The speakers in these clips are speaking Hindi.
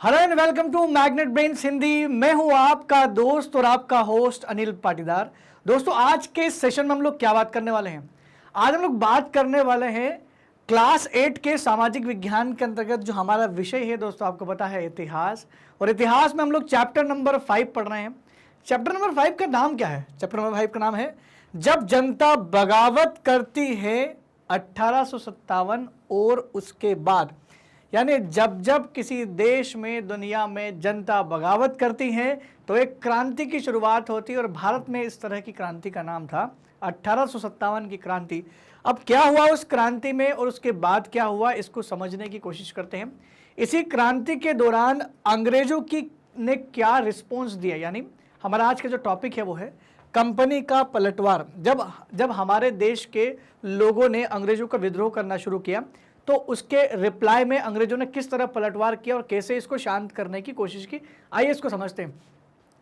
Hello and welcome to Magnet Brains Hindi. मैं हूं आपका दोस्त और आपका होस्ट अनिल पाटीदार। दोस्तों, आज के सेशन में हम लोग क्या बात करने वाले हैं? आज हम लोग बात करने वाले हैं क्लास 8 के सामाजिक विज्ञान के अंतर्गत जो हमारा विषय है। दोस्तों, आपको पता है इतिहास, और इतिहास में हम लोग चैप्टर नंबर 5 पढ़ रहे हैं। चैप्टर नंबर 5 का नाम क्या है? चैप्टर नंबर 5 का नाम है जब जनता बगावत करती है 1857 और उसके बाद। यानी जब जब किसी देश में, दुनिया में जनता बगावत करती है तो एक क्रांति की शुरुआत होती है। और भारत में इस तरह की क्रांति का नाम था 1857 की क्रांति। अब क्या हुआ उस क्रांति में और उसके बाद क्या हुआ, इसको समझने की कोशिश करते हैं। इसी क्रांति के दौरान अंग्रेजों की ने क्या रिस्पॉन्स दिया, यानी हमारा आज का जो टॉपिक है वो है कंपनी का पलटवार। जब हमारे देश के लोगों ने अंग्रेजों का विद्रोह करना शुरू किया तो उसके रिप्लाई में अंग्रेजों ने किस तरह पलटवार किया और कैसे इसको शांत करने की कोशिश की, आइए इसको समझते हैं।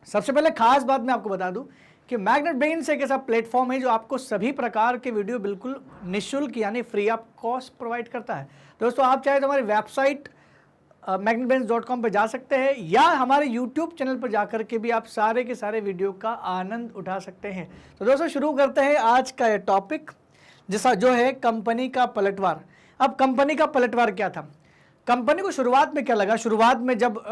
सबसे पहले खास बात मैं आपको बता दूं कि मैग्नेट ब्रेन्स एक ऐसा प्लेटफॉर्म है जो आपको सभी प्रकार के वीडियो बिल्कुल निःशुल्क यानी फ्री ऑफ कॉस्ट प्रोवाइड करता है। दोस्तों, आप चाहे तो हमारी वेबसाइट magnetbrains.com पर जा सकते हैं या हमारे यूट्यूब चैनल पर जाकर के भी आप सारे के सारे वीडियो का आनंद उठा सकते हैं। तो दोस्तों, शुरू करते हैं आज का ये टॉपिक, जिसका जो है कंपनी का पलटवार। अब कंपनी का पलटवार क्या था? कंपनी को शुरुआत में क्या लगा? शुरुआत में जब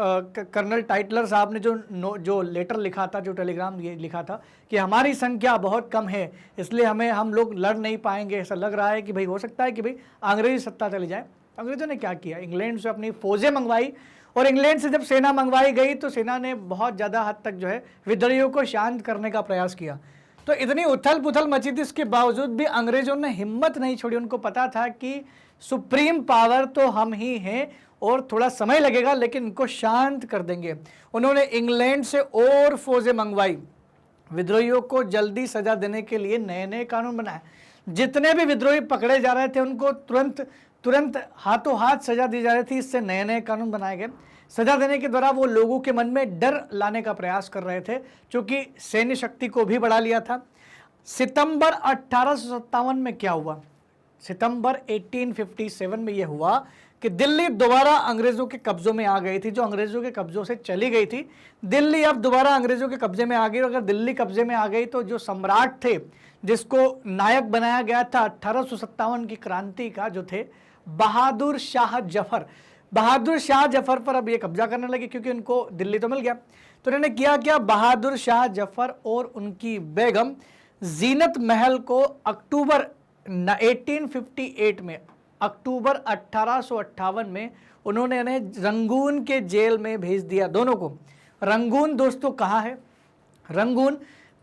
कर्नल टाइटलर साहब ने जो लेटर लिखा था, जो टेलीग्राम ये लिखा था कि हमारी संख्या बहुत कम है, इसलिए हम लोग लड़ नहीं पाएंगे, ऐसा लग रहा है कि भाई हो सकता है कि भाई अंग्रेजी सत्ता चली जाए। अंग्रेजों ने क्या किया? इंग्लैंड से अपनी फौजें मंगवाई, और इंग्लैंड से जब सेना मंगवाई गई तो सेना ने बहुत ज़्यादा हद तक जो है विद्रोहियों को शांत करने का प्रयास किया। तो इतनी उथल पुथल मची थी, इसके बावजूद भी अंग्रेजों ने हिम्मत नहीं छोड़ी। उनको पता था कि सुप्रीम पावर तो हम ही हैं और थोड़ा समय लगेगा लेकिन इनको शांत कर देंगे। उन्होंने इंग्लैंड से और फौजें मंगवाई, विद्रोहियों को जल्दी सजा देने के लिए नए नए कानून बनाए। जितने भी विद्रोही पकड़े जा रहे थे उनको तुरंत हाथों हाथ सजा दी जा रही थी। इससे नए नए कानून बनाए गए। सजा देने के द्वारा वो लोगों के मन में डर लाने का प्रयास कर रहे थे, क्योंकि सैन्य शक्ति को भी बढ़ा लिया था। सितंबर 1857 में क्या हुआ? सितंबर 1857 में यह हुआ कि दिल्ली दोबारा अंग्रेजों के कब्जों में आ गई थी। जो अंग्रेजों के कब्जों से चली गई थी, दिल्ली अब दोबारा अंग्रेजों के कब्जे में आ गई। और अगर दिल्ली कब्जे में आ गई तो जो सम्राट थे, जिसको नायक बनाया गया था 1857 की क्रांति का, जो थे बहादुर शाह जफर, बहादुर शाह जफर पर अब ये कब्जा करने लगे, क्योंकि उनको दिल्ली तो मिल गया। तो उन्होंने क्या बहादुर शाह जफर और उनकी बेगम जीनत महल को अक्टूबर 1858 में, अक्टूबर 1858 में उन्होंने इन्हें रंगून के जेल में भेज दिया, दोनों को। रंगून दोस्तों कहाँ है? रंगून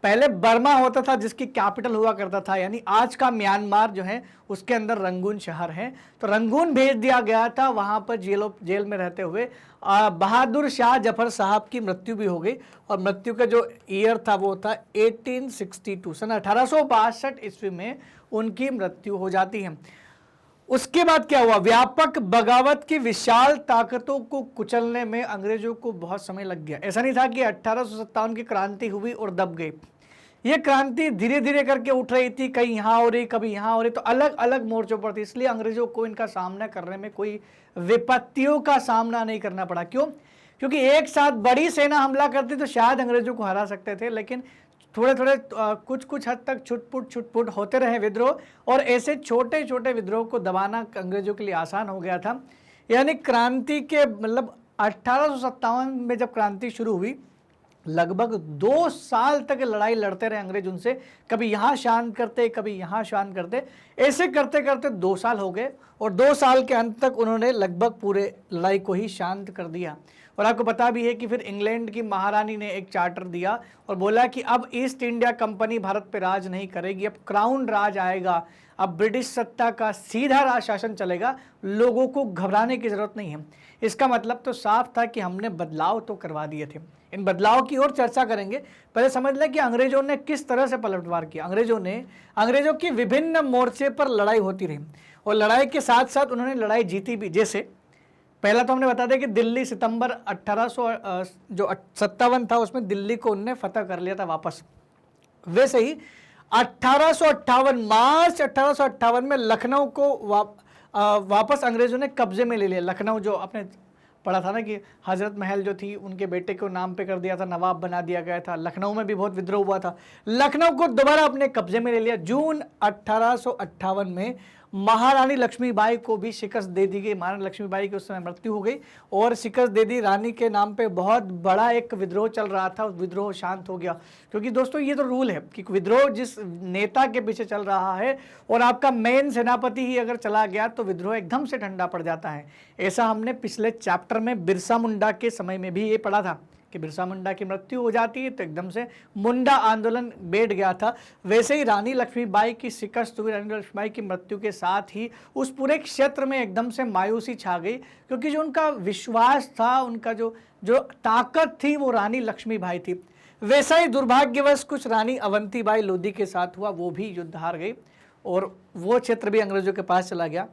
पहले बर्मा होता था, जिसकी कैपिटल हुआ करता था, यानी आज का म्यांमार जो है उसके अंदर रंगून शहर है। तो रंगून भेज दिया गया था। वहाँ पर जेल में रहते हुए बहादुर शाह जफर साहब की मृत्यु भी हो गई, और मृत्यु का जो ईयर था वो था 1862, सन 1862 ईस्वी में उनकी मृत्यु हो जाती है। उसके बाद क्या हुआ? व्यापक बगावत की विशाल ताकतों को कुचलने में अंग्रेजों को बहुत समय लग गया। ऐसा नहीं था कि 1857 की क्रांति हुई और दब गई। ये क्रांति धीरे धीरे करके उठ रही थी, कहीं यहाँ हो रही, कभी यहाँ हो रही, तो अलग अलग मोर्चों पर थी। इसलिए अंग्रेजों को इनका सामना करने में कोई विपत्तियों का सामना नहीं करना पड़ा। क्यों? क्योंकि एक साथ बड़ी सेना हमला करती तो शायद अंग्रेजों को हरा सकते थे, लेकिन थोड़े थोड़े कुछ हद तक छुटपुट होते रहे विद्रोह, और ऐसे छोटे छोटे विद्रोह को दबाना अंग्रेजों के लिए आसान हो गया था। यानी क्रांति के मतलब 1857 में जब क्रांति शुरू हुई, लगभग 2 साल तक लड़ाई लड़ते रहे अंग्रेज उनसे। कभी यहाँ शांत करते, कभी यहाँ शांत करते, ऐसे करते करते 2 साल हो गए, और 2 साल के अंत तक उन्होंने लगभग पूरे लड़ाई को ही शांत कर दिया। और आपको पता भी है कि फिर इंग्लैंड की महारानी ने एक चार्टर दिया और बोला कि अब ईस्ट इंडिया कंपनी भारत पे राज नहीं करेगी, अब क्राउन राज आएगा, अब ब्रिटिश सत्ता का सीधा शासन चलेगा, लोगों को घबराने की जरूरत नहीं है। इसका मतलब तो साफ था कि हमने बदलाव तो करवा दिए थे। इन बदलाव की और चर्चा करेंगे। पहले समझ लें कि अंग्रेजों ने किस तरह से पलटवार किया। अंग्रेजों की विभिन्न मोर्चे पर लड़ाई होती रही, और लड़ाई के साथ साथ उन्होंने लड़ाई जीती भी। जैसे पहला तो हमने बता दिया कि दिल्ली सितंबर 1857 था, उसमें दिल्ली को उन्होंने फतह कर लिया था वापस। वैसे ही 1858 मार्च 1858 में लखनऊ को वापस अंग्रेजों ने कब्जे में ले लिया। लखनऊ जो अपने पढ़ा था ना कि हजरत महल जो थी उनके बेटे को नाम पे कर दिया था, नवाब बना दिया गया था। लखनऊ में भी बहुत विद्रोह हुआ था, लखनऊ को दोबारा अपने कब्जे में ले लिया। जून 1858 में महारानी लक्ष्मीबाई को भी शिकस्त दे दी गई। महारानी लक्ष्मीबाई की उस समय मृत्यु हो गई और शिकस्त दे दी। रानी के नाम पे बहुत बड़ा एक विद्रोह चल रहा था, उस विद्रोह शांत हो गया। क्योंकि दोस्तों ये तो रूल है कि विद्रोह जिस नेता के पीछे चल रहा है और आपका मेन सेनापति ही अगर चला गया तो विद्रोह एकदम से ठंडा पड़ जाता है। ऐसा हमने पिछले चैप्टर में बिरसा मुंडा के समय में भी ये पढ़ा था कि बिरसा मुंडा की मृत्यु हो जाती है तो एकदम से मुंडा आंदोलन बैठ गया था। वैसे ही रानी लक्ष्मीबाई की शिकस्त हुई। रानी लक्ष्मीबाई की मृत्यु के साथ ही उस पूरे क्षेत्र में एकदम से मायूसी छा गई, क्योंकि जो उनका विश्वास था, उनका जो ताकत थी वो रानी लक्ष्मीबाई थी। वैसा ही दुर्भाग्यवश कुछ रानी अवंतीबाई लोधी के साथ हुआ, वो भी युद्ध हार गई और वो क्षेत्र भी अंग्रेजों के पास चला गया।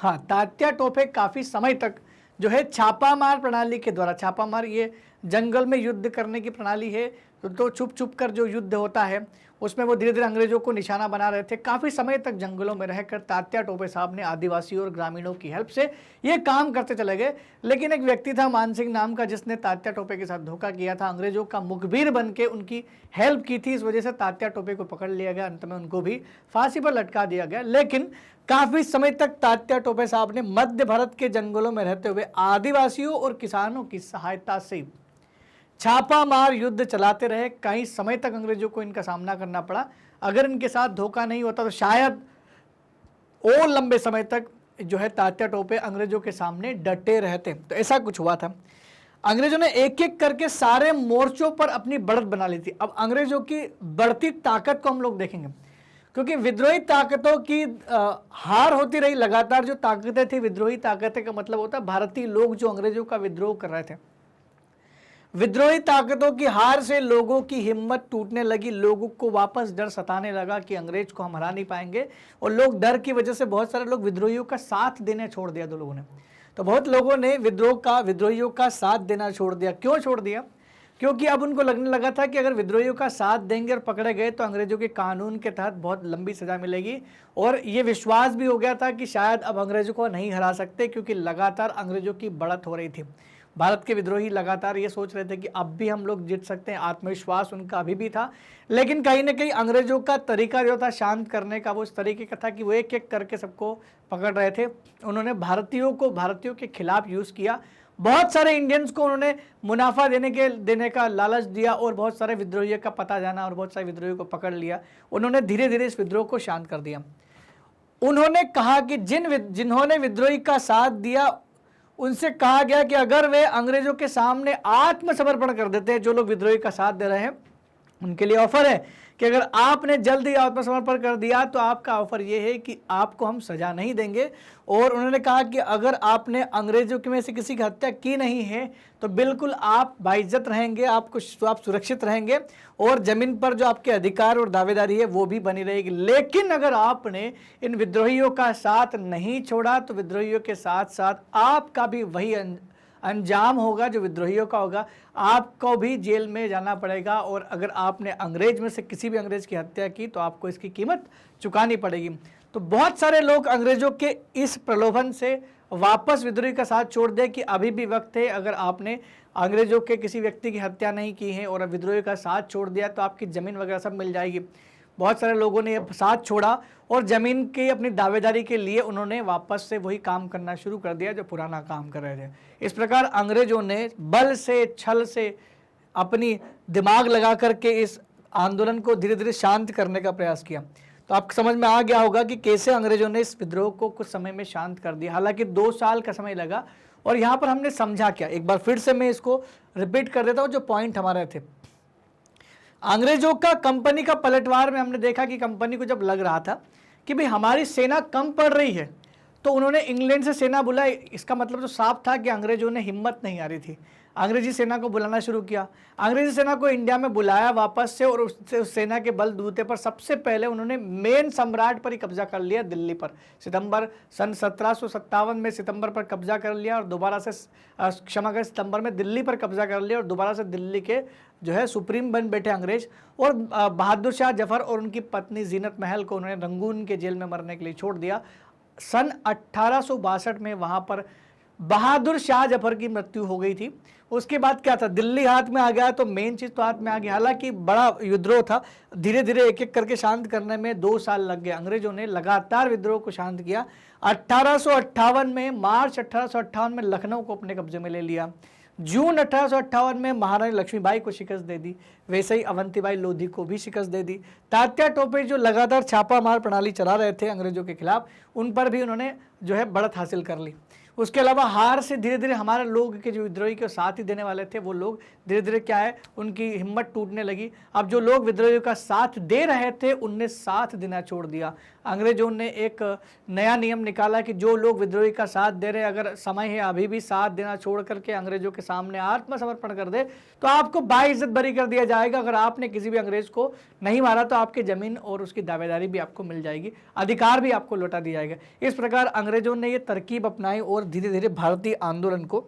हाँ, तात्या टोपे काफ़ी समय तक जो है छापामार प्रणाली के द्वारा, छापामार ये जंगल में युद्ध करने की प्रणाली है, तो छुप छुप कर जो युद्ध होता है उसमें वो धीरे धीरे अंग्रेजों को निशाना बना रहे थे। काफ़ी समय तक जंगलों में रहकर तात्या टोपे साहब ने आदिवासियों और ग्रामीणों की हेल्प से ये काम करते चले गए। लेकिन एक व्यक्ति था मान सिंह नाम का, जिसने तात्या टोपे के साथ धोखा किया था, अंग्रेजों का मुखबिर बन के उनकी हेल्प की थी। इस वजह से तात्या टोपे को पकड़ लिया गया, अंत में उनको भी फांसी पर लटका दिया गया। लेकिन काफ़ी समय तक तात्या टोपे साहब ने मध्य भारत के जंगलों में रहते हुए आदिवासियों और किसानों की सहायता से छापामार युद्ध चलाते रहे। कई समय तक अंग्रेजों को इनका सामना करना पड़ा। अगर इनके साथ धोखा नहीं होता तो शायद और लंबे समय तक जो है तात्या टोपे अंग्रेजों के सामने डटे रहते। तो ऐसा कुछ हुआ था। अंग्रेजों ने एक एक करके सारे मोर्चों पर अपनी बढ़त बना ली थी। अब अंग्रेजों की बढ़ती ताकत को हम लोग देखेंगे, क्योंकि विद्रोही ताकतों की हार होती रही लगातार। जो ताकतें थी विद्रोही ताकतें का मतलब होता है भारतीय लोग जो अंग्रेजों का विद्रोह कर रहे थे। विद्रोही ताकतों की हार से लोगों की हिम्मत टूटने लगी। लोगों को वापस डर सताने लगा कि अंग्रेज को हम हरा नहीं पाएंगे, और लोग डर की वजह से बहुत सारे लोग विद्रोहियों का साथ देना छोड़ दिया। दो लोगों ने, तो बहुत लोगों ने विद्रोहियों का साथ देना छोड़ दिया। क्यों छोड़ दिया? क्योंकि अब उनको लगने लगा था कि अगर विद्रोहियों का साथ देंगे और पकड़े गए तो अंग्रेजों के कानून के तहत बहुत लंबी सजा मिलेगी। और ये विश्वास भी हो गया था कि शायद अब अंग्रेजों को नहीं हरा सकते, क्योंकि लगातार अंग्रेजों की बढ़त हो रही थी। भारत के विद्रोही लगातार ये सोच रहे थे कि अब भी हम लोग जीत सकते हैं। आत्मविश्वास उनका अभी भी था, लेकिन कहीं ना कहीं अंग्रेजों का तरीका जो था शांत करने का, वो इस तरीके का था कि वो एक एक करके सबको पकड़ रहे थे। उन्होंने भारतीयों के खिलाफ यूज़ किया। बहुत सारे इंडियंस को उन्होंने मुनाफा देने का लालच दिया और बहुत सारे विद्रोहियों का पता जाना और बहुत सारे विद्रोहियों को पकड़ लिया। उन्होंने धीरे धीरे इस विद्रोह को शांत कर दिया। उन्होंने कहा कि जिन्होंने विद्रोही का साथ दिया उनसे कहा गया कि अगर वे अंग्रेजों के सामने आत्मसमर्पण कर देते हैं, जो लोग विद्रोही का साथ दे रहे हैं उनके लिए ऑफर है कि अगर आपने जल्दी आत्मसमर्पण कर दिया तो आपका ऑफर ये है कि आपको हम सजा नहीं देंगे। और उन्होंने कहा कि अगर आपने अंग्रेजों में से किसी की हत्या की नहीं है तो बिल्कुल आप बाइज्जत रहेंगे, आप सुरक्षित रहेंगे और ज़मीन पर जो आपके अधिकार और दावेदारी है वो भी बनी रहेगी। लेकिन अगर आपने इन विद्रोहियों का साथ नहीं छोड़ा तो विद्रोहियों के साथ साथ आपका भी वही अंजाम होगा जो विद्रोहियों का होगा। आपको भी जेल में जाना पड़ेगा, और अगर आपने अंग्रेज में से किसी भी अंग्रेज की हत्या की तो आपको इसकी कीमत चुकानी पड़ेगी। तो बहुत सारे लोग अंग्रेजों के इस प्रलोभन से वापस विद्रोही का साथ छोड़ दे कि अभी भी वक्त है, अगर आपने अंग्रेजों के किसी व्यक्ति की हत्या नहीं की है और विद्रोही का साथ छोड़ दिया तो आपकी ज़मीन वगैरह सब मिल जाएगी। बहुत सारे लोगों ने साथ छोड़ा और ज़मीन की अपनी दावेदारी के लिए उन्होंने वापस से वही काम करना शुरू कर दिया जो पुराना काम कर रहे थे। इस प्रकार अंग्रेजों ने बल से, छल से, अपनी दिमाग लगा करके इस आंदोलन को धीरे धीरे शांत करने का प्रयास किया। तो आपको समझ में आ गया होगा कि कैसे अंग्रेजों ने इस विद्रोह को कुछ समय में शांत कर दिया। हालांकि 2 साल का समय लगा। और यहाँ पर हमने समझा क्या, एक बार फिर से मैं इसको रिपीट कर देता हूँ जो पॉइंट हमारे थे। अंग्रेजों का कंपनी का पलटवार में हमने देखा कि कंपनी को जब लग रहा था कि भाई हमारी सेना कम पड़ रही है तो उन्होंने इंग्लैंड से सेना बुलाई। इसका मतलब तो साफ था कि अंग्रेजों ने हिम्मत नहीं आ रही थी। अंग्रेजी सेना को बुलाना शुरू किया। अंग्रेजी सेना को इंडिया में बुलाया वापस से, और उस सेना के बलबूते पर सबसे पहले उन्होंने मेन सम्राट पर ही कब्जा कर लिया, दिल्ली पर। सन 1757 में सितंबर पर कब्जा कर लिया और दोबारा से सितंबर में दिल्ली पर कब्जा कर लिया और दोबारा से दिल्ली के जो है सुप्रीम बन बैठे अंग्रेज। और बहादुर शाह जफर और उनकी पत्नी जीनत महल को उन्होंने रंगून के जेल में मरने के लिए छोड़ दिया। सन 1862 में वहाँ पर बहादुर शाह जफर की मृत्यु हो गई थी। उसके बाद क्या था, दिल्ली हाथ में आ गया, तो मेन चीज तो हाथ में आ गई। हालांकि बड़ा विद्रोह था, धीरे धीरे एक एक करके शांत करने में 2 साल लग गए। अंग्रेजों ने लगातार विद्रोह को शांत किया। 1858 में, मार्च 1858 में लखनऊ को अपने कब्जे में ले लिया। जून 1858 में महारानी लक्ष्मीबाई को शिकस्त दे दी। वैसे ही अवंतीबाई लोधी को भी शिकस्त दे दी। तात्या टोपे जो लगातार छापामार प्रणाली चला रहे थे अंग्रेजों के खिलाफ, उन पर भी उन्होंने जो है बढ़त हासिल कर ली। उसके अलावा हार से धीरे धीरे हमारे लोग के जो विद्रोही के साथ ही देने वाले थे, वो लोग धीरे धीरे क्या है, उनकी हिम्मत टूटने लगी। अब जो लोग विद्रोहियों का साथ दे रहे थे, उनने साथ देना छोड़ दिया। अंग्रेजों ने एक नया नियम निकाला कि जो लोग विद्रोही का साथ दे रहे, अगर समय है अभी भी साथ देना छोड़ करके अंग्रेजों के सामने आत्मसमर्पण कर दे, तो आपको बाइज्जत बरी कर दिया जाएगा। अगर आपने किसी भी अंग्रेज को नहीं मारा तो आपकी जमीन और उसकी दावेदारी भी आपको मिल जाएगी, अधिकार भी आपको लौटा दिया जाएगा। इस प्रकार अंग्रेजों ने ये तरकीब अपनाई और धीरे धीरे भारतीय आंदोलन को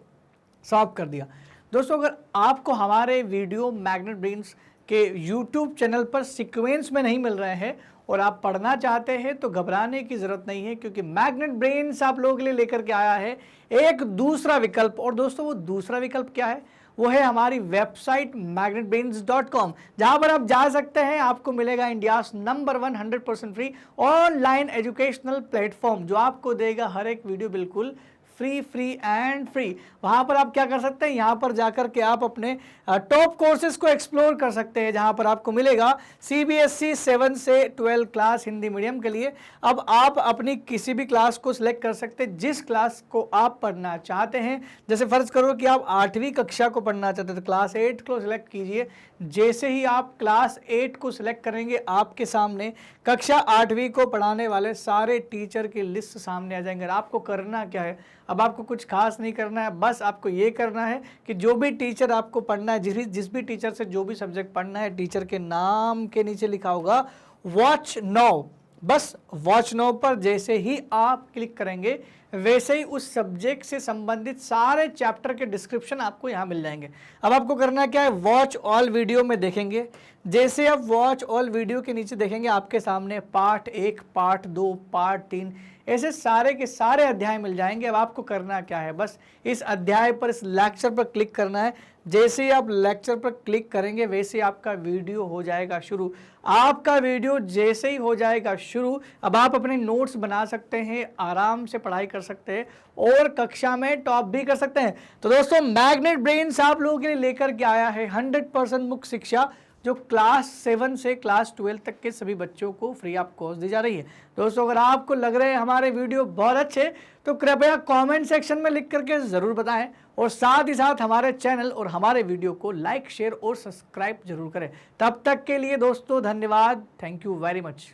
समाप्त कर दिया। दोस्तों, अगर आपको हमारे वीडियो मैग्नेट ब्रेन्स के यूट्यूब चैनल पर सीक्वेंस में नहीं मिल रहे हैं और आप पढ़ना चाहते हैं, तो घबराने की जरूरत नहीं है, क्योंकि मैग्नेट ब्रेन्स आप लोगों के लिए लेकर के आया है एक दूसरा विकल्प। और दोस्तों, वो दूसरा विकल्प क्या है? वो है हमारी वेबसाइट magnetbrains.com, जहां पर आप जा सकते हैं। आपको मिलेगा India number 1 100% free online educational platform, जो आपको देगा हर एक वीडियो बिल्कुल फ्री एंड फ्री। वहां पर आप क्या कर सकते हैं, यहां पर जाकर के आप अपने टॉप कोर्सेज को एक्सप्लोर कर सकते हैं, जहां पर आपको मिलेगा CBSE 7 से 12 क्लास हिंदी मीडियम के लिए। अब आप अपनी किसी भी क्लास को सिलेक्ट कर सकते हैं, जिस क्लास को आप पढ़ना चाहते हैं। जैसे फर्ज करो कि आप 8वीं कक्षा को पढ़ना चाहते हैं, तो क्लास 8 को सिलेक्ट कीजिए। जैसे ही आप क्लास 8 को सिलेक्ट करेंगे, आपके सामने कक्षा 8वीं को पढ़ाने वाले सारे टीचर की लिस्ट सामने आ जाएंगे। आपको करना क्या है, अब आपको कुछ खास नहीं करना है, बस आपको ये करना है कि जो भी टीचर आपको पढ़ना है, जिस भी टीचर से जो भी सब्जेक्ट पढ़ना है, टीचर के नाम के नीचे लिखा होगा वॉच नाउ। बस वॉच नाउ पर जैसे ही आप क्लिक करेंगे, वैसे ही उस सब्जेक्ट से संबंधित सारे चैप्टर के डिस्क्रिप्शन आपको यहाँ मिल जाएंगे। अब आपको करना क्या है, वॉच ऑल वीडियो में देखेंगे। जैसे आप वॉच ऑल वीडियो के नीचे देखेंगे, आपके सामने पार्ट 1, पार्ट 2, पार्ट 3 ऐसे सारे के सारे अध्याय मिल जाएंगे। अब आपको करना क्या है, बस इस अध्याय पर, इस लेक्चर पर क्लिक करना है। जैसे ही आप लेक्चर पर क्लिक करेंगे, वैसे आपका वीडियो हो जाएगा शुरू। आपका वीडियो जैसे ही हो जाएगा शुरू, अब आप अपने नोट्स बना सकते हैं, आराम से पढ़ाई कर सकते हैं और कक्षा में टॉप भी कर सकते हैं। तो दोस्तों, मैग्नेट ब्रेन्स आप लोगों के लिए लेकर के आया है 100% मुक्त शिक्षा, जो क्लास 7 से क्लास 12 तक के सभी बच्चों को फ्री ऑफ कॉस्ट दी जा रही है। दोस्तों, अगर आपको लग रहे हैं हमारे वीडियो बहुत अच्छे, तो कृपया कमेंट सेक्शन में लिख करके ज़रूर बताएं, और साथ ही साथ हमारे चैनल और हमारे वीडियो को लाइक, शेयर और सब्सक्राइब जरूर करें। तब तक के लिए दोस्तों, धन्यवाद। Thank you very much.